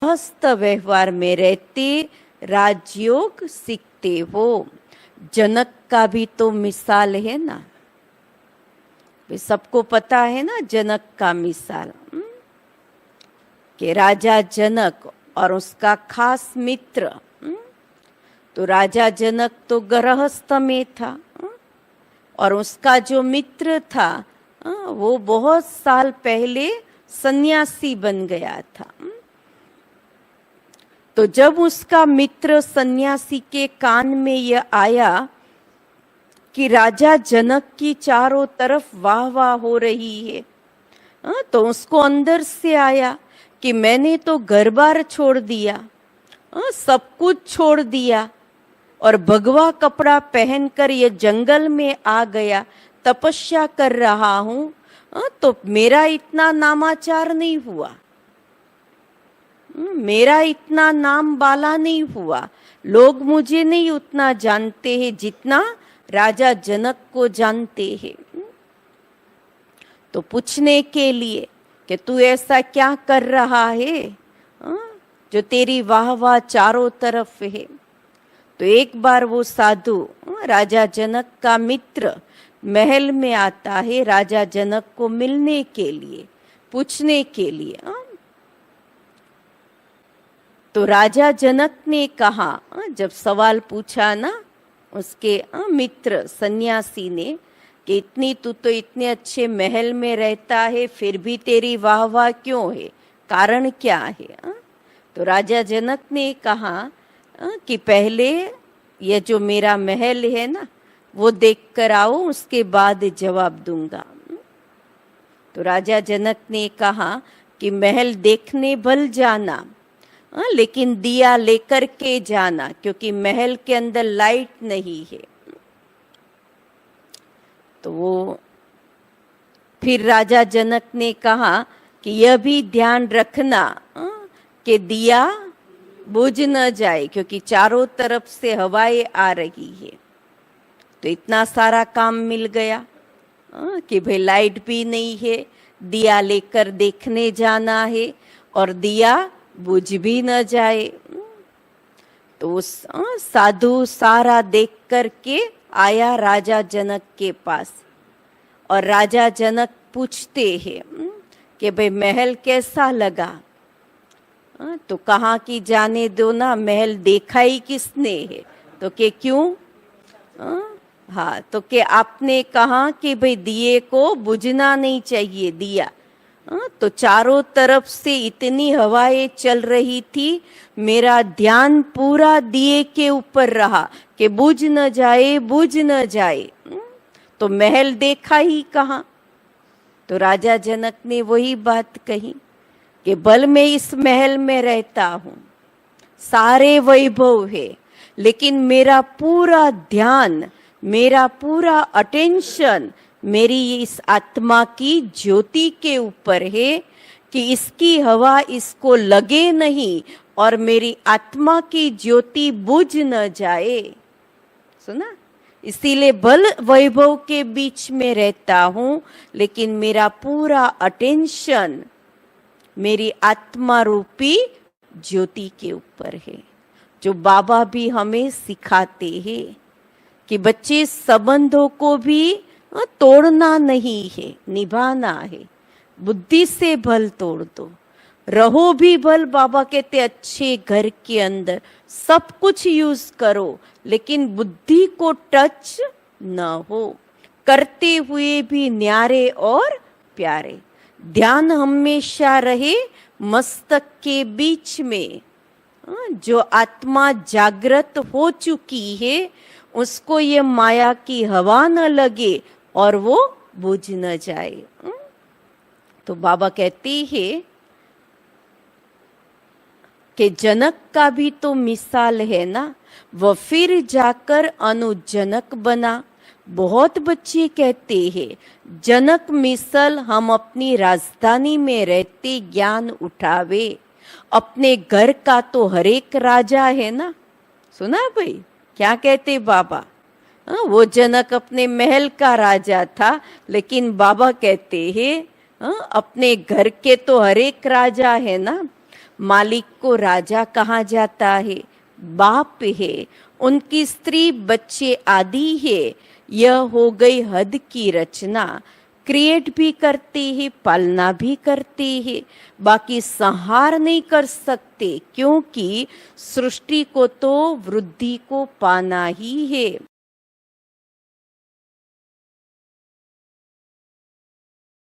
गृहस्थ व्यवहार में रहते राजयोग सीखते हो। जनक का भी तो मिसाल है ना, सबको पता है ना जनक का मिसाल, कि राजा जनक और उसका खास मित्र। तो राजा जनक तो गृहस्थ में था और उसका जो मित्र था वो बहुत साल पहले सन्यासी बन गया था। तो जब उसका मित्र सन्यासी के कान में यह आया कि राजा जनक की चारों तरफ वाह वाह हो रही है, तो उसको अंदर से आया कि मैंने तो घर बार छोड़ दिया, सब कुछ छोड़ दिया और भगवा कपड़ा पहनकर ये जंगल में आ गया, तपस्या कर रहा हूं, तो मेरा इतना नामाचार नहीं हुआ, मेरा इतना नाम बाला नहीं हुआ, लोग मुझे नहीं उतना जानते हैं जितना राजा जनक को जानते हैं। तो पूछने के लिए कि तू ऐसा क्या कर रहा है जो तेरी वाह वाह चारों तरफ है। तो एक बार वो साधु राजा जनक का मित्र महल में आता है राजा जनक को मिलने के लिए, पूछने के लिए। तो राजा जनक ने कहा, जब सवाल पूछा ना उसके मित्र सन्यासी ने कि इतनी तू तो इतने अच्छे महल में रहता है फिर भी तेरी वाह वाह क्यों है, कारण क्या है। तो राजा जनक ने कहा कि पहले ये जो मेरा महल है ना वो देख कर आओ, उसके बाद जवाब दूंगा। तो राजा जनक ने कहा कि महल देखने भल जाना, लेकिन दिया लेकर के जाना, क्योंकि महल के अंदर लाइट नहीं है। तो वो फिर राजा जनक ने कहा कि यह भी ध्यान रखना कि दिया बुझ न जाए, क्योंकि चारों तरफ से हवाएं आ रही है। तो इतना सारा काम मिल गया कि भाई लाइट भी नहीं है, दिया लेकर देखने जाना है और दिया बुझ भी न जाए। तो साधु सारा देख करके आया राजा जनक के पास और राजा जनक पूछते हैं कि भाई महल कैसा लगा। तो कहा कि जाने दो ना, महल देखा ही किसने है। तो के क्यों, हाँ, तो के आपने कहा कि भाई दिए को बुझना नहीं चाहिए दिया। तो चारों तरफ से इतनी हवाएं चल रही थी, मेरा ध्यान पूरा दिए के ऊपर रहा कि बुझ न जाए, बुझ न जाए। तो महल देखा ही कहाँ। तो राजा जनक ने वही बात कही कि भल मैं इस महल में रहता हूँ, सारे वैभव है, लेकिन मेरा पूरा ध्यान, मेरा पूरा अटेंशन मेरी इस आत्मा की ज्योति के ऊपर है कि इसकी हवा इसको लगे नहीं और मेरी आत्मा की ज्योति बुझ न जाए। सुना, इसीलिए भल वैभव के बीच में रहता हूँ, लेकिन मेरा पूरा अटेंशन मेरी आत्मा रूपी ज्योति के ऊपर है। जो बाबा भी हमें सिखाते हैं कि बच्चे संबंधों को भी तोड़ना नहीं है, निभाना है। बुद्धि से भल तोड़ दो, रहो भी भल। बाबा कहते अच्छे घर के अंदर सब कुछ यूज करो, लेकिन बुद्धि को टच न हो, करते हुए भी न्यारे और प्यारे। ध्यान हमेशा रहे मस्तक के बीच में। जो आत्मा जागृत हो चुकी है उसको ये माया की हवा न लगे और वो बुझ न जाए। तो बाबा कहते हैं कि जनक का भी तो मिसाल है ना, वह फिर जाकर अनुजनक बना। बहुत बच्चे कहते हैं जनक मिसल हम अपनी राजधानी में रहते ज्ञान उठावे, अपने घर का तो हर एक राजा है ना। सुना भाई क्या कहते बाबा, वो जनक अपने महल का राजा था, लेकिन बाबा कहते हैं अपने घर के तो हर एक राजा है ना। मालिक को राजा कहा जाता है, बाप है, उनकी स्त्री बच्चे आदि है। यह हो गई हद की रचना। क्रिएट भी करते हैं, पालना भी करते हैं, बाकी संहार नहीं कर सकते, क्योंकि सृष्टि को तो वृद्धि को पाना ही है।